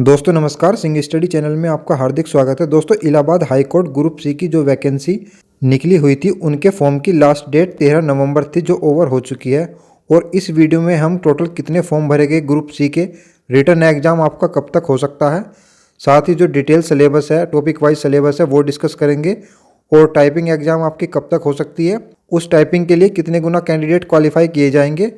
दोस्तों नमस्कार, Singh study channel में आपका हार्दिक स्वागत है। दोस्तों Allahabad high court group C की जो वैकेंसी निकली हुई थी उनके फॉर्म की लास्ट डेट 13 नवंबर थी, जो ओवर हो चुकी है। और इस वीडियो में हम टोटल कितने फॉर्म भरे गए ग्रुप सी के, रिटर्न एग्जाम आपका कब तक हो सकता है, साथ ही जो डिटेल सिलेबस है, टॉपिक वाइज सिलेबस है, वो डिस्कस करेंगे। और टाइपिंग एग्जाम आपकी कब तक हो सकती है, उस टाइपिंग के लिए कितने गुना कैंडिडेट क्वालिफाई किए जाएंगे,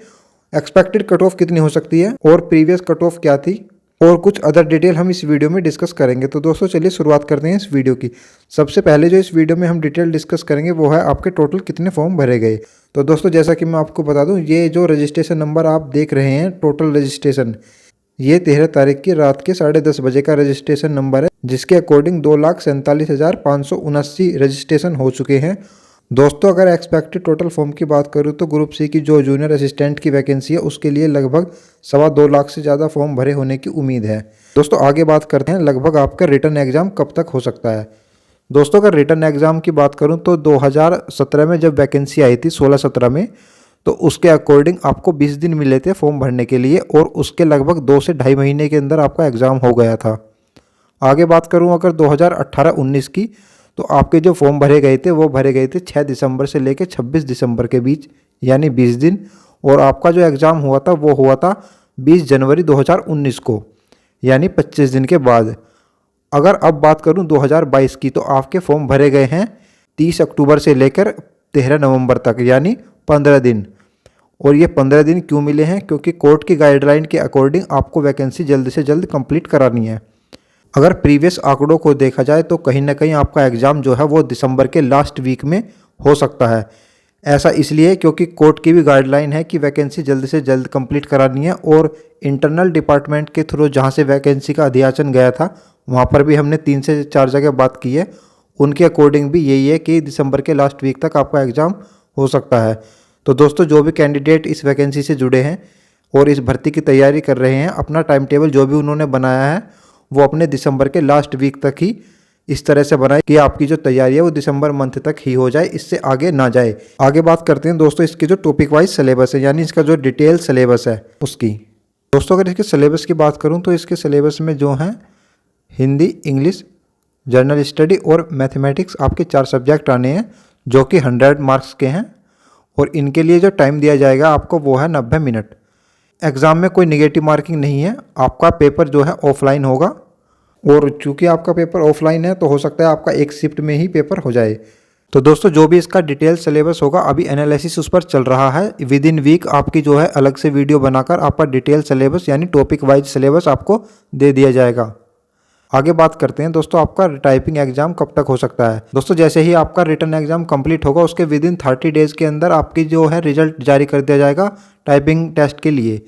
एक्सपेक्टेड कट ऑफ कितनी हो सकती है और प्रीवियस कट ऑफ क्या थी, और कुछ अदर डिटेल हम इस वीडियो में डिस्कस करेंगे। तो दोस्तों चलिए शुरुआत करते हैं इस वीडियो की। सबसे पहले जो इस वीडियो में हम डिटेल डिस्कस करेंगे वो है आपके टोटल कितने फॉर्म भरे गए। तो दोस्तों जैसा कि मैं आपको बता दूं, ये जो रजिस्ट्रेशन नंबर आप देख रहे हैं, टोटल रजिस्ट्रेशन, ये 13 तारीख की रात के 10:30 बजे का रजिस्ट्रेशन नंबर है, जिसके अकॉर्डिंग 2,47,579 रजिस्ट्रेशन हो चुके हैं। दोस्तों अगर एक्सपेक्टेड टोटल फॉर्म की बात करूं तो ग्रुप सी की जो जूनियर असिस्टेंट की वैकेंसी है उसके लिए लगभग 2.25 लाख से ज़्यादा फॉर्म भरे होने की उम्मीद है। दोस्तों आगे बात करते हैं लगभग आपका रिटर्न एग्जाम कब तक हो सकता है। दोस्तों अगर रिटर्न एग्जाम की बात करूं तो 2017 में जब वैकेंसी आई थी 16-17 में, तो उसके अकॉर्डिंग आपको 20 दिन मिले थे फॉर्म भरने के लिए, और उसके लगभग 2 से ढाई महीने के अंदर आपका एग्ज़ाम हो गया था। आगे बात करूं अगर 2018-19 की, तो आपके जो फॉर्म भरे गए थे वो भरे गए थे 6 दिसंबर से लेकर 26 दिसंबर के बीच, यानी 20 दिन। और आपका जो एग्ज़ाम हुआ था वो हुआ था 20 जनवरी 2019 को, यानी 25 दिन के बाद। अगर अब बात करूं 2022 की, तो आपके फॉर्म भरे गए हैं 30 अक्टूबर से लेकर 13 नवंबर तक, यानी 15 दिन। और ये 15 दिन क्यों मिले हैं? क्योंकि कोर्ट की गाइडलाइन के अकॉर्डिंग आपको वैकेंसी जल्द से जल्द कंप्लीट करानी है। अगर प्रीवियस आंकड़ों को देखा जाए तो कहीं ना कहीं आपका एग्ज़ाम जो है वो दिसंबर के लास्ट वीक में हो सकता है। ऐसा इसलिए क्योंकि कोर्ट की भी गाइडलाइन है कि वैकेंसी जल्द से जल्द कंप्लीट करानी है, और इंटरनल डिपार्टमेंट के थ्रू जहां से वैकेंसी का अध्याचन गया था वहां पर भी हमने 3 से 4 जगह बात की है, उनके अकॉर्डिंग भी यही है कि दिसंबर के लास्ट वीक तक आपका एग्ज़ाम हो सकता है। तो दोस्तों जो भी कैंडिडेट इस वैकेंसी से जुड़े हैं और इस भर्ती की तैयारी कर रहे हैं, अपना टाइम टेबल जो भी उन्होंने बनाया है वो अपने दिसंबर के लास्ट वीक तक ही इस तरह से बनाए कि आपकी जो तैयारी है वो दिसंबर मंथ तक ही हो जाए, इससे आगे ना जाए। आगे बात करते हैं दोस्तों इसके जो टॉपिक वाइज सिलेबस है, यानी इसका जो डिटेल सिलेबस है उसकी। दोस्तों अगर इसके सिलेबस की बात करूं तो इसके सिलेबस में जो हैं हिंदी, इंग्लिश, जनरल स्टडी और मैथमेटिक्स, आपके 4 सब्जेक्ट आने हैं जो कि 100 मार्क्स के हैं। और इनके लिए जो टाइम दिया जाएगा आपको वो है 90 मिनट। एग्ज़ाम में कोई निगेटिव मार्किंग नहीं है, आपका पेपर जो है ऑफलाइन होगा। और चूंकि आपका पेपर ऑफलाइन है तो हो सकता है आपका एक शिफ्ट में ही पेपर हो जाए। तो दोस्तों जो भी इसका डिटेल सिलेबस होगा, अभी एनालिसिस उस पर चल रहा है। विद इन वीक आपकी जो है अलग से वीडियो बनाकर आपका डिटेल सिलेबस यानी टॉपिक वाइज सिलेबस आपको दे दिया जाएगा। आगे बात करते हैं दोस्तों आपका टाइपिंग एग्जाम कब तक हो सकता है। दोस्तों जैसे ही आपका रिटर्न एग्जाम कंप्लीट होगा उसके विद इन 30 डेज़ के अंदर आपकी जो है रिजल्ट जारी कर दिया जाएगा टाइपिंग टेस्ट के लिए।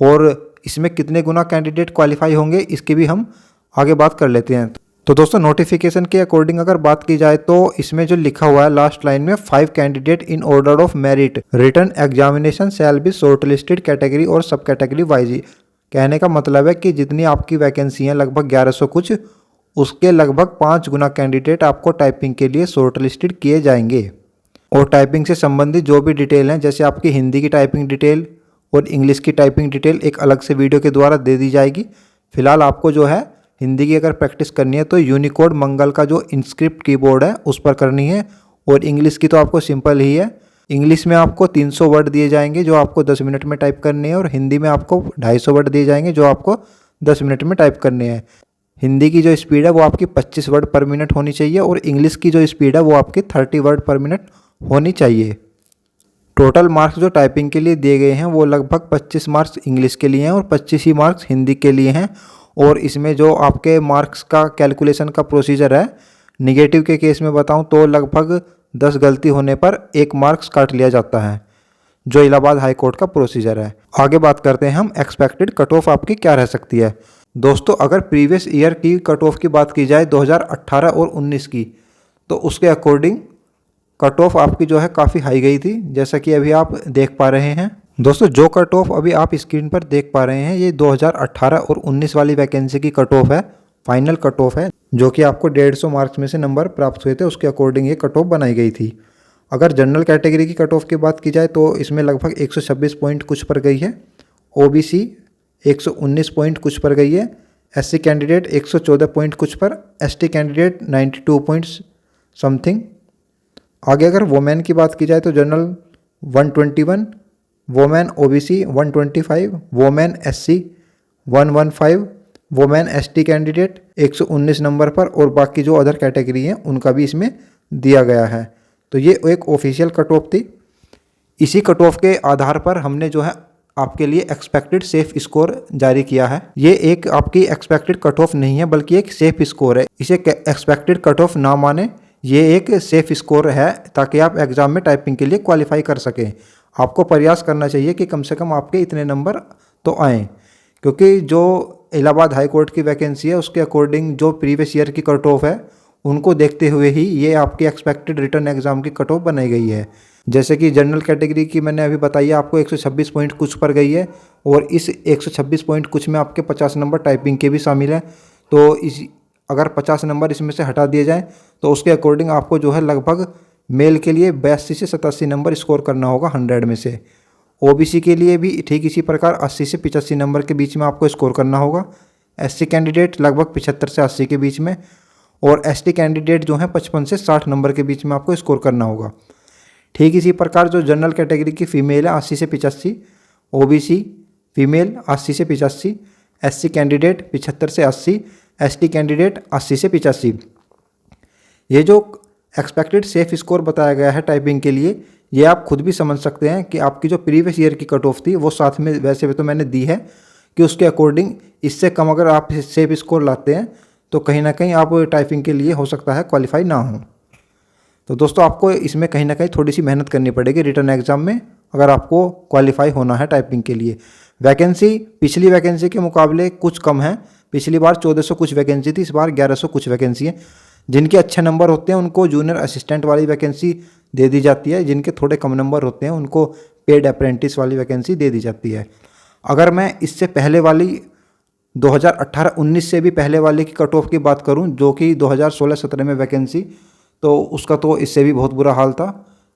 और इसमें कितने गुना कैंडिडेट क्वालिफाई होंगे इसकी भी हम आगे बात कर लेते हैं। तो दोस्तों नोटिफिकेशन के अकॉर्डिंग अगर बात की जाए तो इसमें जो लिखा हुआ है लास्ट लाइन में, 5 candidate in order of merit return examination shall be short listed category और सब कैटेगरी वाइज। कहने का मतलब है कि जितनी आपकी वैकेंसी हैं लगभग 1100 कुछ, उसके लगभग 5 गुना कैंडिडेट आपको टाइपिंग के लिए शॉर्ट लिस्टेड किए जाएंगे। और टाइपिंग से संबंधित जो भी डिटेल हैं, जैसे आपकी हिंदी की टाइपिंग डिटेल और इंग्लिश की टाइपिंग डिटेल, एक अलग से वीडियो के द्वारा दे दी जाएगी। फिलहाल आपको जो है हिंदी की अगर प्रैक्टिस करनी है तो यूनिकोड मंगल का जो इनस्क्रिप्ट कीबोर्ड है उस पर करनी है, और इंग्लिश की तो आपको सिंपल ही है। इंग्लिश में आपको 300 वर्ड दिए जाएंगे जो आपको 10 मिनट में टाइप करने हैं, और हिंदी में आपको 250 वर्ड दिए जाएंगे जो आपको 10 मिनट में टाइप करने हैं। हिंदी की जो स्पीड है वो आपकी 25 वर्ड पर मिनट होनी चाहिए, और इंग्लिश की जो स्पीड है वो आपकी 30 वर्ड पर मिनट होनी चाहिए। टोटल मार्क्स जो टाइपिंग के लिए दिए गए हैं वो लगभग 25 मार्क्स इंग्लिश के लिए हैं और 25 ही मार्क्स हिंदी के लिए हैं। और इसमें जो आपके मार्क्स का कैलकुलेशन का प्रोसीजर है, निगेटिव के केस में बताऊं तो लगभग 10 गलती होने पर 1 मार्क्स काट लिया जाता है, जो इलाहाबाद हाई कोर्ट का प्रोसीजर है। आगे बात करते हैं हम एक्सपेक्टेड कट ऑफ आपकी क्या रह सकती है। दोस्तों अगर प्रीवियस ईयर की कट ऑफ की बात की जाए 2018 और 19 की, तो उसके अकॉर्डिंग कट ऑफ आपकी जो है काफ़ी हाई गई थी, जैसा कि अभी आप देख पा रहे हैं। दोस्तों जो कट ऑफ अभी आप स्क्रीन पर देख पा रहे हैं ये 2018 और 19 वाली वैकेंसी की कट ऑफ है, फाइनल कट ऑफ है, जो कि आपको 150 मार्क्स में से नंबर प्राप्त हुए थे उसके अकॉर्डिंग ये कट ऑफ बनाई गई थी। अगर जनरल कैटेगरी की कट ऑफ की बात की जाए तो इसमें लगभग 126 पॉइंट कुछ पर गई है, ओबीसी 119 पॉइंट कुछ पर गई है, SC कैंडिडेट 114 पॉइंट कुछ पर, ST कैंडिडेट 92 पॉइंट्स समथिंग। आगे अगर वोमेन की बात की जाए तो general 121, women OBC 125, women SC 115, women ST candidate 119 number पर, और बाकी जो अदर कैटेगरी हैं उनका भी इसमें दिया गया है। तो ये एक ऑफिशियल कट ऑफ थी। इसी कट ऑफ के आधार पर हमने जो है आपके लिए एक्सपेक्टेड सेफ स्कोर जारी किया है। ये एक आपकी एक्सपेक्टेड कट ऑफ नहीं है बल्कि एक सेफ स्कोर है। इसे एक्सपेक्टेड कट ऑफ ना माने, ये एक सेफ स्कोर है ताकि आप एग्जाम में टाइपिंग के लिए क्वालिफाई कर सकें। आपको प्रयास करना चाहिए कि कम से कम आपके इतने नंबर तो आएँ, क्योंकि जो इलाहाबाद हाई कोर्ट की वैकेंसी है उसके अकॉर्डिंग जो प्रीवियस ईयर की कट ऑफ है उनको देखते हुए ही ये आपकी एक्सपेक्टेड रिटर्न एग्जाम की कट ऑफ बनाई गई है। जैसे कि जनरल कैटेगरी की मैंने अभी बताई है आपको 126 पॉइंट कुछ पर गई है, और इस 126 पॉइंट कुछ में आपके 50 नंबर टाइपिंग के भी शामिल हैं। तो इस अगर 50 नंबर इसमें से हटा दिए जाएँ तो उसके अकॉर्डिंग आपको जो है लगभग मेल के लिए 82 से 87 नंबर स्कोर करना होगा 100 में से। OBC के लिए भी ठीक इसी प्रकार 80 से 85 नंबर के बीच में आपको स्कोर करना होगा। SC कैंडिडेट लगभग 75 से 80 के बीच में, और ST कैंडिडेट जो है 55 से 60 नंबर के बीच में आपको स्कोर करना होगा। ठीक इसी प्रकार जो जनरल कैटेगरी की फ़ीमेल है 80 से 85, OBC फीमेल 80 से 85, SC कैंडिडेट 75 से 80, ST कैंडिडेट 80 से 85। ये जो एक्सपेक्टेड सेफ स्कोर बताया गया है टाइपिंग के लिए, ये आप खुद भी समझ सकते हैं कि आपकी जो प्रीवियस ईयर की कट ऑफ थी वो साथ में वैसे भी तो मैंने दी है कि उसके अकॉर्डिंग इससे कम अगर आप सेफ स्कोर लाते हैं तो कहीं ना कहीं आप टाइपिंग के लिए हो सकता है क्वालिफाई ना हो। तो दोस्तों आपको इसमें कहीं ना कहीं थोड़ी सी मेहनत करनी पड़ेगी रिटर्न एग्जाम में अगर आपको क्वालिफाई होना है टाइपिंग के लिए। वैकेंसी पिछली वैकेंसी के मुकाबले कुछ कम है। पिछली बार 1400 कुछ वैकेंसी थी, इस बार 1100 कुछ वैकेंसी है। जिनके अच्छे नंबर होते हैं उनको जूनियर असिस्टेंट वाली वैकेंसी दे दी जाती है, जिनके थोड़े कम नंबर होते हैं उनको पेड अप्रेंटिस वाली वैकेंसी दे दी जाती है। अगर मैं इससे पहले वाली 2018-19 से भी पहले वाले की कट ऑफ की बात करूं जो कि 2016-17 में वैकेंसी, तो उसका तो इससे भी बहुत बुरा हाल था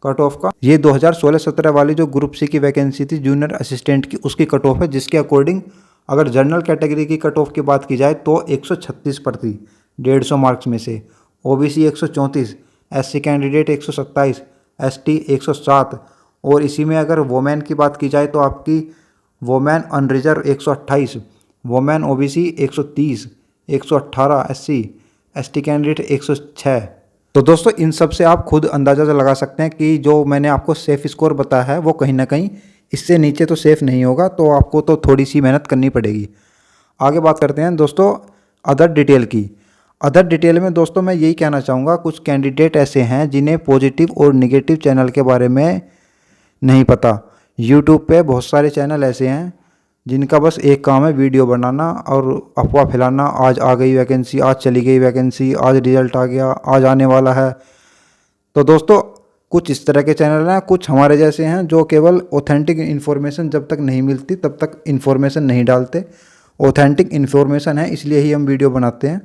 कट ऑफ का। ये 2016-17 वाली जो ग्रुप सी की वैकेंसी थी जूनियर असिस्टेंट की, उसकी कट ऑफ है, जिसके अकॉर्डिंग अगर जनरल कैटेगरी की कट ऑफ की बात की जाए तो 136 पर थी 150 मार्क्स में से, OBC 134, SC कैंडिडेट 127, ST 107, और इसी में अगर वोमेन की बात की जाए तो आपकी women unreserved 128, women OBC 130, 118 SC, ST candidate 106। तो दोस्तों इन सब से आप खुद अंदाज़ा लगा सकते हैं कि जो मैंने आपको सेफ स्कोर बताया है वो कहीं ना कहीं इससे नीचे तो सेफ़ नहीं होगा, तो आपको तो थोड़ी सी मेहनत करनी पड़ेगी। आगे बात करते हैं दोस्तों अदर डिटेल की। अदर डिटेल में दोस्तों मैं यही कहना चाहूँगा, कुछ कैंडिडेट ऐसे हैं जिन्हें पॉजिटिव और नेगेटिव चैनल के बारे में नहीं पता। यूट्यूब पे बहुत सारे चैनल ऐसे हैं जिनका बस एक काम है वीडियो बनाना और अफवाह फैलाना। आज आ गई वैकेंसी, आज चली गई वैकेंसी, आज रिजल्ट आ गया, आज आने वाला है। तो दोस्तों कुछ इस तरह के चैनल हैं, कुछ हमारे जैसे हैं जो केवल ऑथेंटिक इन्फॉर्मेशन जब तक नहीं मिलती तब तक इन्फॉर्मेशन नहीं डालते। ऑथेंटिक इन्फॉर्मेशन है इसलिए ही हम वीडियो बनाते हैं।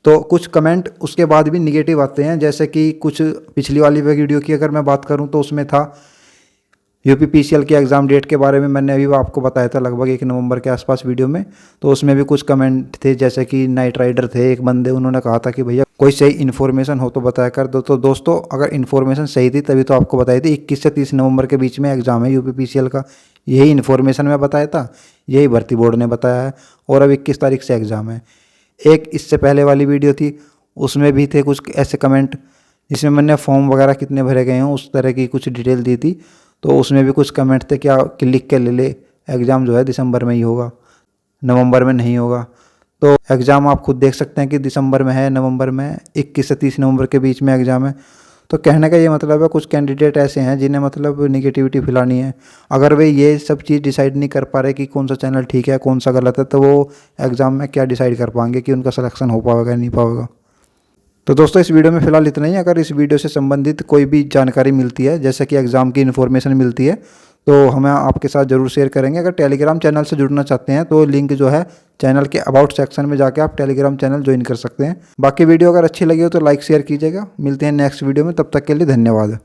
तो कुछ कमेंट उसके बाद भी निगेटिव आते हैं, जैसे कि कुछ पिछली वाली वीडियो की अगर मैं बात करूं तो उसमें था UPPCL के एग्ज़ाम डेट के बारे में, मैंने अभी आपको बताया था लगभग 1 नवंबर के आसपास वीडियो में। तो उसमें भी कुछ कमेंट थे, जैसे कि नाइट राइडर थे एक बंदे, उन्होंने कहा था कि भैया कोई सही इन्फॉर्मेशन हो तो बताया कर दो। तो दोस्तों अगर इन्फॉर्मेशन सही थी तभी तो आपको बताई थी 21 से 30 नवंबर के बीच में एग्ज़ाम है UPPCL का। यही इन्फॉर्मेशन मैं बताया था, यही भर्ती बोर्ड ने बताया है, और अब 21 तारीख से एग्ज़ाम है। एक इससे पहले वाली वीडियो थी उसमें भी थे कुछ ऐसे कमेंट जिसमें मैंने फॉर्म वगैरह कितने भरे गए हों उस तरह की कुछ डिटेल दी थी। तो उसमें भी कुछ कमेंट थे क्या कि लिख के ले ले, एग्ज़ाम जो है दिसंबर में ही होगा, नवंबर में नहीं होगा। तो एग्ज़ाम आप खुद देख सकते हैं कि दिसंबर में है, नवंबर में 21 से 30 नवंबर के बीच में एग्ज़ाम है। तो कहने का ये मतलब है कुछ कैंडिडेट ऐसे हैं जिन्हें मतलब निगेटिविटी फैलानी है। अगर वे ये सब चीज़ डिसाइड नहीं कर पा रहे कि कौन सा चैनल ठीक है कौन सा गलत है, तो वो एग्ज़ाम में क्या डिसाइड कर पाएंगे कि उनका सिलेक्शन हो पाएगा नहीं पाएगा। तो दोस्तों इस वीडियो में फ़िलहाल इतना ही। अगर इस वीडियो से संबंधित कोई भी जानकारी मिलती है, जैसे कि एग्ज़ाम की इन्फॉर्मेशन मिलती है, तो हमें आपके साथ ज़रूर शेयर करेंगे। अगर टेलीग्राम चैनल से जुड़ना चाहते हैं तो लिंक जो है चैनल के अबाउट सेक्शन में जाके आप टेलीग्राम चैनल ज्वाइन कर सकते हैं। बाकी वीडियो अगर अच्छी लगी हो तो लाइक शेयर कीजिएगा। मिलते हैं नेक्स्ट वीडियो में, तब तक के लिए धन्यवाद।